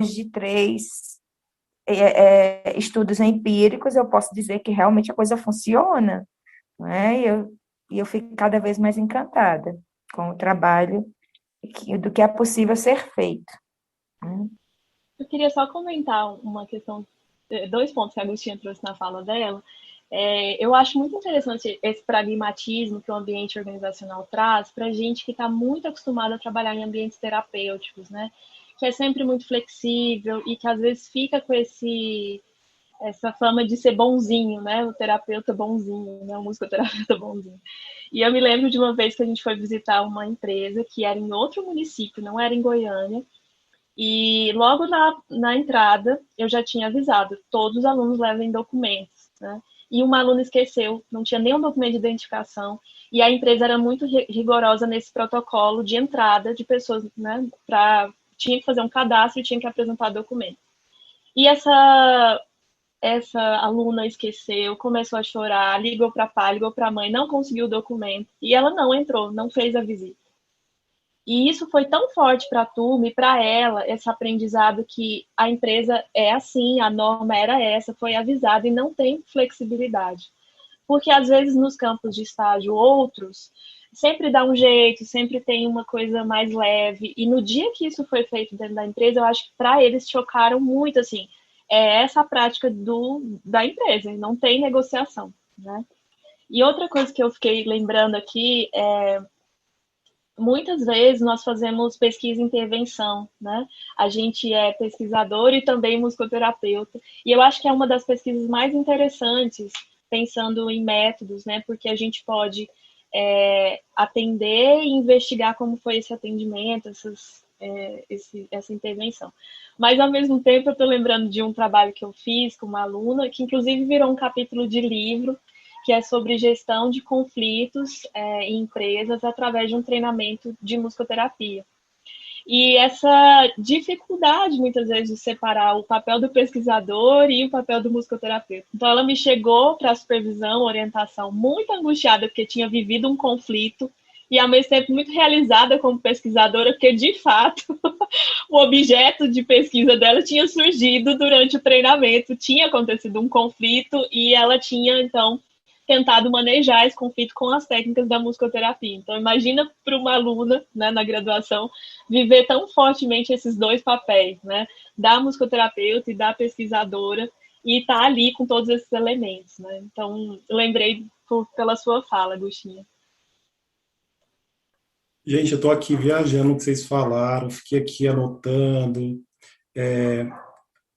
de 3 estudos empíricos, eu posso dizer que realmente a coisa funciona, né? E eu fico cada vez mais encantada com o trabalho do que é possível ser feito, né? Eu queria só comentar uma questão, dois pontos que a Agostinha trouxe na fala dela. Eu acho muito interessante esse pragmatismo que o ambiente organizacional traz para gente que está muito acostumado a trabalhar em ambientes terapêuticos, né? Que é sempre muito flexível e que às vezes fica com essa fama de ser bonzinho, né? O terapeuta bonzinho, né? O musicoterapeuta bonzinho. E eu me lembro de uma vez que a gente foi visitar uma empresa que era em outro município, não era em Goiânia, e logo na entrada, eu já tinha avisado, todos os alunos levem documentos, né? E uma aluna esqueceu, não tinha nenhum documento de identificação, e a empresa era muito rigorosa nesse protocolo de entrada de pessoas, né? Tinha que fazer um cadastro e tinha que apresentar documento. E essa aluna esqueceu, começou a chorar, ligou para a pai, ligou para a mãe, não conseguiu o documento, e ela não entrou, não fez a visita. E isso foi tão forte para a turma e para ela, esse aprendizado que a empresa é assim, a norma era essa, foi avisada e não tem flexibilidade. Porque às vezes nos campos de estágio outros sempre dá um jeito, sempre tem uma coisa mais leve. E no dia que isso foi feito dentro da empresa, eu acho que para eles chocaram muito, assim, essa prática da empresa, não tem negociação, né? E outra coisa que eu fiquei lembrando aqui muitas vezes nós fazemos pesquisa e intervenção, né? A gente é pesquisador e também musicoterapeuta. E eu acho que é uma das pesquisas mais interessantes, pensando em métodos, né? Porque a gente pode atender e investigar como foi esse atendimento, essa intervenção. Mas, ao mesmo tempo, eu estou lembrando de um trabalho que eu fiz com uma aluna, que inclusive virou um capítulo de livro, que é sobre gestão de conflitos em empresas através de um treinamento de musicoterapia. E essa dificuldade, muitas vezes, de separar o papel do pesquisador e o papel do musicoterapeuta. Então, ela me chegou para a supervisão, orientação, muito angustiada, porque tinha vivido um conflito, e, ao mesmo tempo, muito realizada como pesquisadora, porque, de fato, o objeto de pesquisa dela tinha surgido durante o treinamento, tinha acontecido um conflito, e ela tinha, então, tentado manejar esse conflito com as técnicas da musicoterapia. Então, imagina para uma aluna, né, na graduação, viver tão fortemente esses dois papéis, né, da musicoterapeuta e da pesquisadora, e estar ali com todos esses elementos, né. Então, eu lembrei pela sua fala, Agostinha. Gente, eu estou aqui viajando o que vocês falaram, fiquei aqui anotando. É,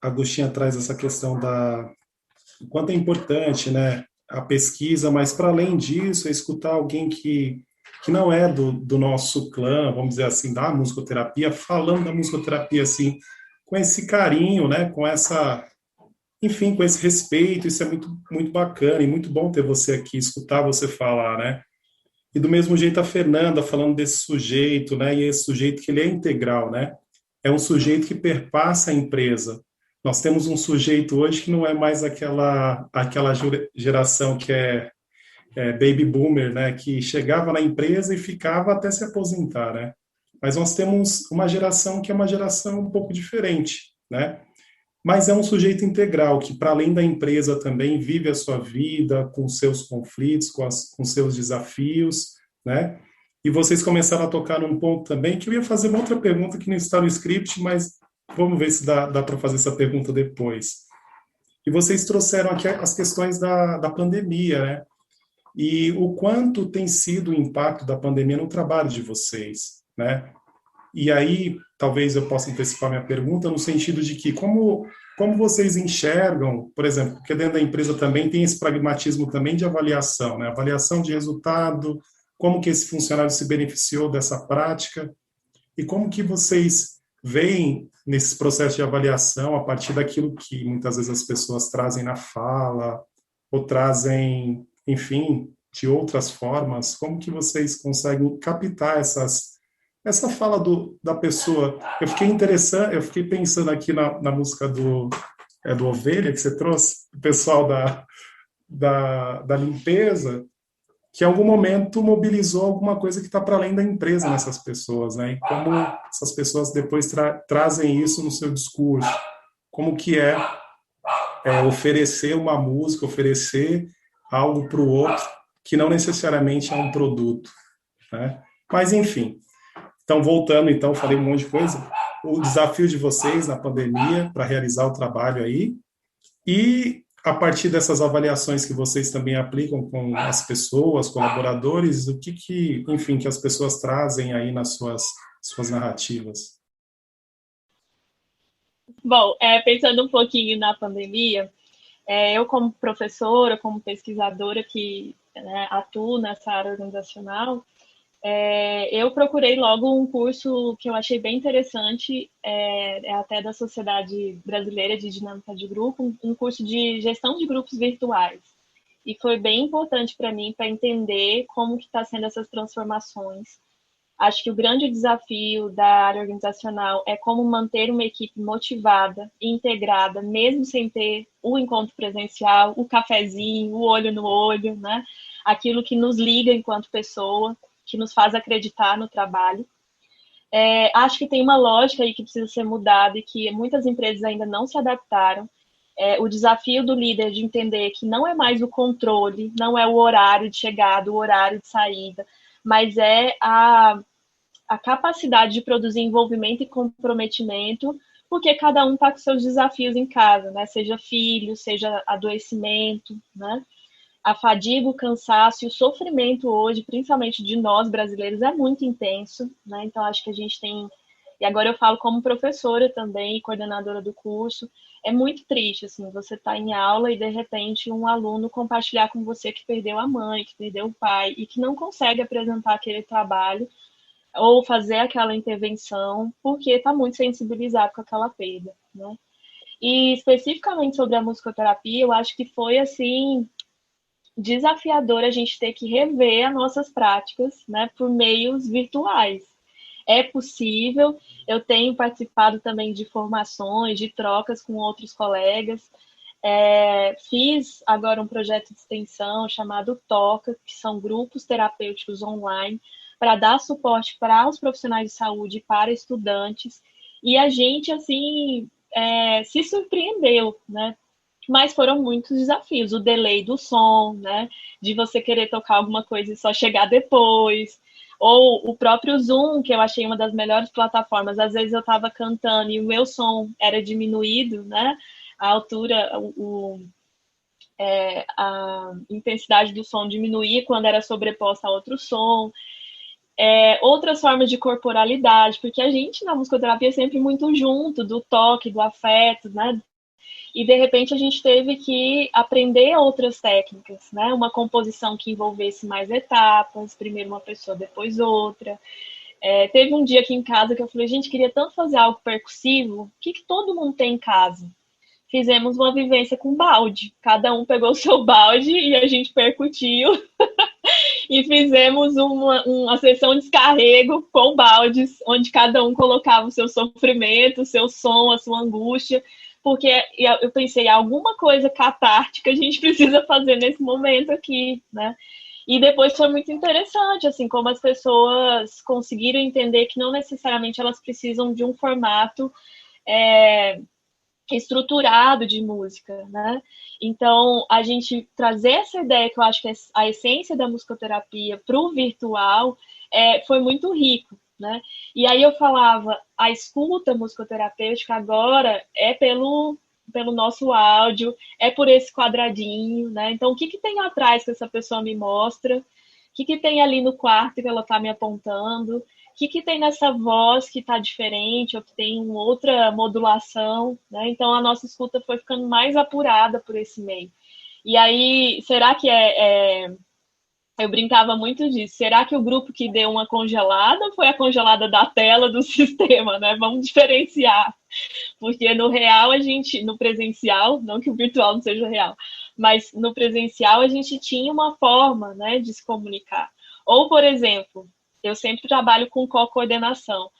a Agostinha traz essa questão o quanto é importante, né, a pesquisa, mas para além disso, é escutar alguém que não é do nosso clã, vamos dizer assim, da musicoterapia, falando da musicoterapia assim, com esse carinho, né, com essa, enfim, com esse respeito, isso é muito, muito bacana e muito bom ter você aqui, escutar você falar, né? E do mesmo jeito a Fernanda falando desse sujeito, né? E esse sujeito que ele é integral, né? É um sujeito que perpassa a empresa. Nós temos um sujeito hoje que não é mais aquela geração que é baby boomer, né? Que chegava na empresa e ficava até se aposentar, né? Mas nós temos uma geração que é uma geração um pouco diferente, né? Mas é um sujeito integral que, para além da empresa, também vive a sua vida com seus conflitos, com seus desafios, né? E vocês começaram a tocar num ponto também que eu ia fazer uma outra pergunta que não está no script, mas vamos ver se dá para fazer essa pergunta depois. E vocês trouxeram aqui as questões da pandemia, né? E o quanto tem sido o impacto da pandemia no trabalho de vocês, né? E aí, talvez eu possa antecipar minha pergunta no sentido de que como vocês enxergam, por exemplo, porque dentro da empresa também tem esse pragmatismo também de avaliação, né? Avaliação de resultado, como que esse funcionário se beneficiou dessa prática e como que vocês veem nesse processo de avaliação a partir daquilo que muitas vezes as pessoas trazem na fala ou trazem, enfim, de outras formas, como que vocês conseguem captar essa fala da pessoa? Eu fiquei interessante, eu fiquei pensando aqui na música do Ovelha que você trouxe, o pessoal da limpeza, que em algum momento mobilizou alguma coisa que está para além da empresa nessas pessoas, né? E como essas pessoas depois trazem isso no seu discurso, como que é oferecer uma música, oferecer algo para o outro, que não necessariamente é um produto, né? Mas, enfim, então, voltando, então, falei um monte de coisa, o desafio de vocês na pandemia para realizar o trabalho aí, e a partir dessas avaliações que vocês também aplicam com as pessoas, colaboradores, o que enfim, que as pessoas trazem aí nas suas narrativas? Bom, pensando um pouquinho na pandemia, eu como professora, como pesquisadora que, né, atuo nessa área organizacional, eu procurei logo um curso que eu achei bem interessante, até da Sociedade Brasileira de Dinâmica de Grupo, um curso de gestão de grupos virtuais. E foi bem importante para mim, para entender como que está sendo essas transformações. Acho que o grande desafio da área organizacional é como manter uma equipe motivada e integrada, mesmo sem ter o encontro presencial, o cafezinho, o olho no olho, né? Aquilo que nos liga enquanto pessoa, que nos faz acreditar no trabalho. Acho que tem uma lógica aí que precisa ser mudada e que muitas empresas ainda não se adaptaram. O desafio do líder de entender que não é mais o controle, não é o horário de chegada, o horário de saída, mas é a capacidade de produzir envolvimento e comprometimento, porque cada um está com seus desafios em casa, né? Seja filho, seja adoecimento, né? A fadiga, o cansaço e o sofrimento hoje, principalmente de nós brasileiros, é muito intenso, né? Então, acho que a gente tem... E agora eu falo como professora também, coordenadora do curso, é muito triste, assim, você tá em aula e, de repente, um aluno compartilhar com você que perdeu a mãe, que perdeu o pai e que não consegue apresentar aquele trabalho ou fazer aquela intervenção porque está muito sensibilizado com aquela perda, né? E especificamente sobre a musicoterapia, eu acho que foi assim desafiador a gente ter que rever as nossas práticas, né, por meios virtuais. É possível, eu tenho participado também de formações, de trocas com outros colegas. Fiz agora um projeto de extensão chamado Toca, que são grupos terapêuticos online, para dar suporte para os profissionais de saúde e para estudantes. E a gente, assim, se surpreendeu, né? Mas foram muitos desafios. O delay do som, né? De você querer tocar alguma coisa e só chegar depois. Ou o próprio Zoom, que eu achei uma das melhores plataformas. Às vezes eu estava cantando e o meu som era diminuído, né? A altura, a intensidade do som diminuía quando era sobreposta a outro som. Outras formas de corporalidade, porque a gente na musicoterapia é sempre muito junto, do toque, do afeto, né? E de repente a gente teve que aprender outras técnicas, né? Uma composição que envolvesse mais etapas, primeiro uma pessoa, depois outra. Teve um dia aqui em casa que eu falei, gente, queria tanto fazer algo percussivo, o que todo mundo tem em casa? Fizemos uma vivência com balde. Cada um pegou o seu balde e a gente percutiu e fizemos uma sessão de descarrego com baldes, onde cada um colocava o seu sofrimento, o seu som, a sua angústia, porque eu pensei, alguma coisa catártica a gente precisa fazer nesse momento aqui, né? E depois foi muito interessante, assim, como as pessoas conseguiram entender que não necessariamente elas precisam de um formato estruturado de música, né? Então, a gente trazer essa ideia, que eu acho que é a essência da musicoterapia para o virtual, foi muito rico, né? E aí eu falava, a escuta musicoterapêutica agora é pelo nosso áudio, é por esse quadradinho, né? Então, o que tem atrás que essa pessoa me mostra? O que tem ali no quarto que ela está me apontando? O que tem nessa voz que está diferente ou que tem uma outra modulação, né? Então, a nossa escuta foi ficando mais apurada por esse meio. E aí, será que eu brincava muito disso. Será que o grupo que deu uma congelada foi a congelada da tela do sistema, né? Vamos diferenciar. Porque no real no presencial, não que o virtual não seja real, mas no presencial a gente tinha uma forma, né, de se comunicar. Ou, por exemplo, eu sempre trabalho com co-coordenação.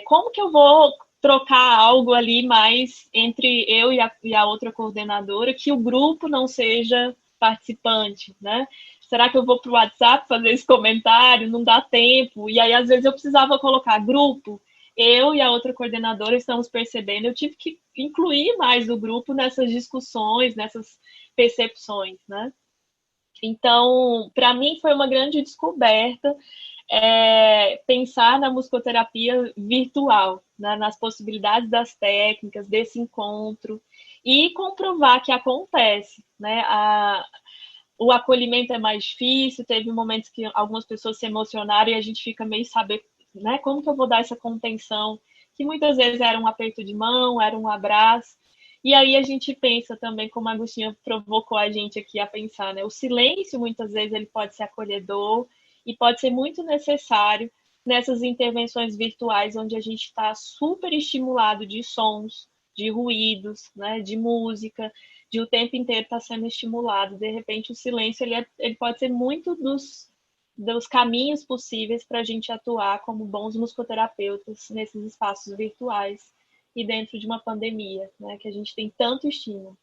Como que eu vou trocar algo ali mais entre eu e a outra coordenadora que o grupo não seja participante, né? será que eu vou para o WhatsApp fazer esse comentário? Não dá tempo. E aí, às vezes, eu precisava colocar grupo. Eu e a outra coordenadora estamos percebendo, eu tive que incluir mais o grupo nessas discussões, nessas percepções, né? Então, para mim foi uma grande descoberta pensar na musicoterapia virtual, né, nas possibilidades das técnicas, desse encontro, e comprovar que acontece. Né? O acolhimento é mais difícil, teve momentos que algumas pessoas se emocionaram e a gente fica meio saber, né, como que eu vou dar essa contenção, que muitas vezes era um aperto de mão, era um abraço. E aí a gente pensa também, como a Agostinha provocou a gente aqui a pensar, né? O silêncio, muitas vezes, ele pode ser acolhedor e pode ser muito necessário nessas intervenções virtuais, onde a gente está super estimulado de sons, de ruídos, né? De música, de o tempo inteiro estar sendo estimulado. De repente, o silêncio ele pode ser muito dos caminhos possíveis para a gente atuar como bons musicoterapeutas nesses espaços virtuais e dentro de uma pandemia, né, que a gente tem tanto estímulo.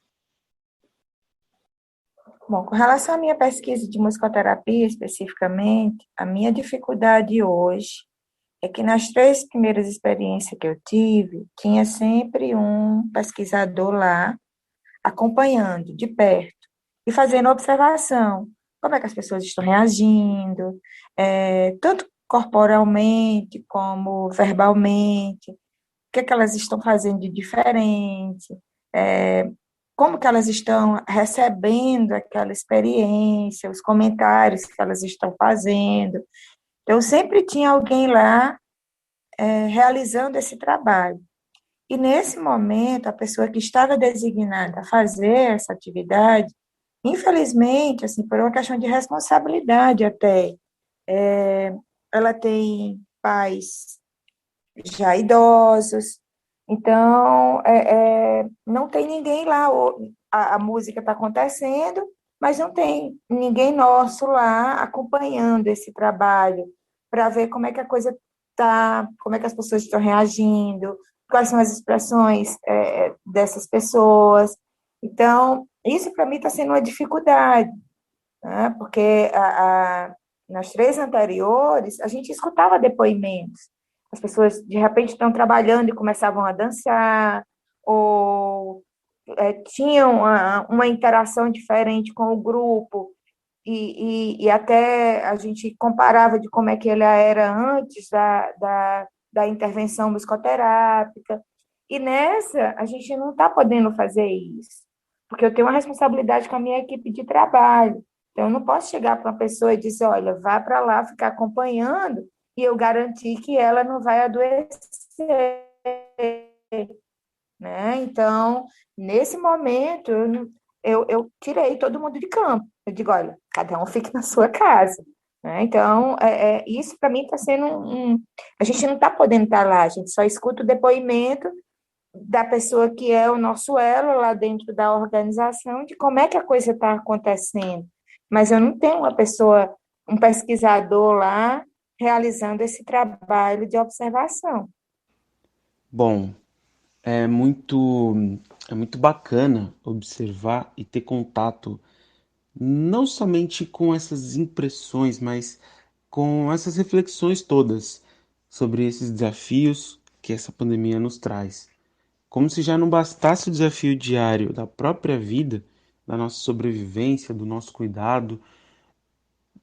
Bom, com relação à minha pesquisa de musicoterapia especificamente, a minha dificuldade hoje é que nas 3 primeiras experiências que eu tive, tinha sempre um pesquisador lá acompanhando de perto e fazendo observação. Como é que as pessoas estão reagindo, tanto corporalmente como verbalmente, o que é que elas estão fazendo de diferente, é, como que elas estão recebendo aquela experiência, os comentários que elas estão fazendo. Eu sempre tinha alguém lá realizando esse trabalho. E nesse momento, a pessoa que estava designada a fazer essa atividade, infelizmente, assim, por uma questão de responsabilidade até, ela tem pais já idosos, então não tem ninguém lá, a música está acontecendo, mas não tem ninguém nosso lá acompanhando esse trabalho para ver como é que a coisa está, como é que as pessoas estão reagindo, quais são as expressões dessas pessoas. Então, isso para mim está sendo uma dificuldade, né? Porque nas 3 anteriores, a gente escutava depoimentos. As pessoas, de repente, estão trabalhando e começavam a dançar, ou tinham uma interação diferente com o grupo, e até a gente comparava de como é que ele era antes da intervenção musicoterápica. E nessa, a gente não está podendo fazer isso, porque eu tenho uma responsabilidade com a minha equipe de trabalho. Então, eu não posso chegar para uma pessoa e dizer, olha, vá para lá ficar acompanhando e eu garantir que ela não vai adoecer, né? Então, nesse momento, eu tirei todo mundo de campo. Eu digo, olha, cada um fique na sua casa. Né? Então, isso para mim está sendo a gente não está podendo estar lá, a gente só escuta o depoimento da pessoa que é o nosso elo lá dentro da organização, de como é que a coisa está acontecendo. Mas eu não tenho uma pessoa, um pesquisador lá realizando esse trabalho de observação. Bom, é muito, é muito bacana observar e ter contato não somente com essas impressões, mas com essas reflexões todas sobre esses desafios que essa pandemia nos traz. Como se já não bastasse o desafio diário da própria vida, da nossa sobrevivência, do nosso cuidado,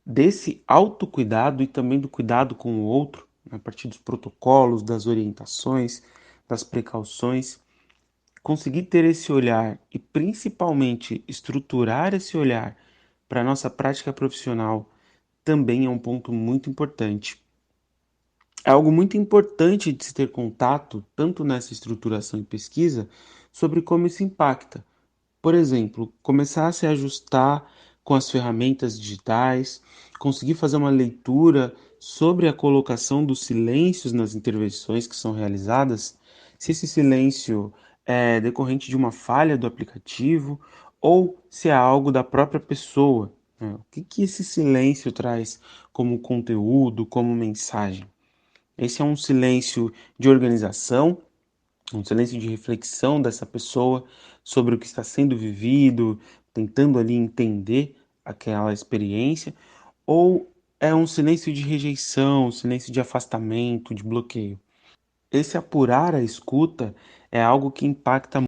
desse autocuidado e também do cuidado com o outro, a partir dos protocolos, das orientações, das precauções, conseguir ter esse olhar e principalmente estruturar esse olhar para a nossa prática profissional também é um ponto muito importante. É algo muito importante de se ter contato, tanto nessa estruturação e pesquisa, sobre como isso impacta. Por exemplo, começar a se ajustar com as ferramentas digitais, conseguir fazer uma leitura sobre a colocação dos silêncios nas intervenções que são realizadas, se esse silêncio é decorrente de uma falha do aplicativo ou se é algo da própria pessoa. Né? O que esse silêncio traz como conteúdo, como mensagem? Esse é um silêncio de organização, um silêncio de reflexão dessa pessoa sobre o que está sendo vivido, tentando ali entender aquela experiência, ou é um silêncio de rejeição, um silêncio de afastamento, de bloqueio. Esse apurar a escuta é algo que impacta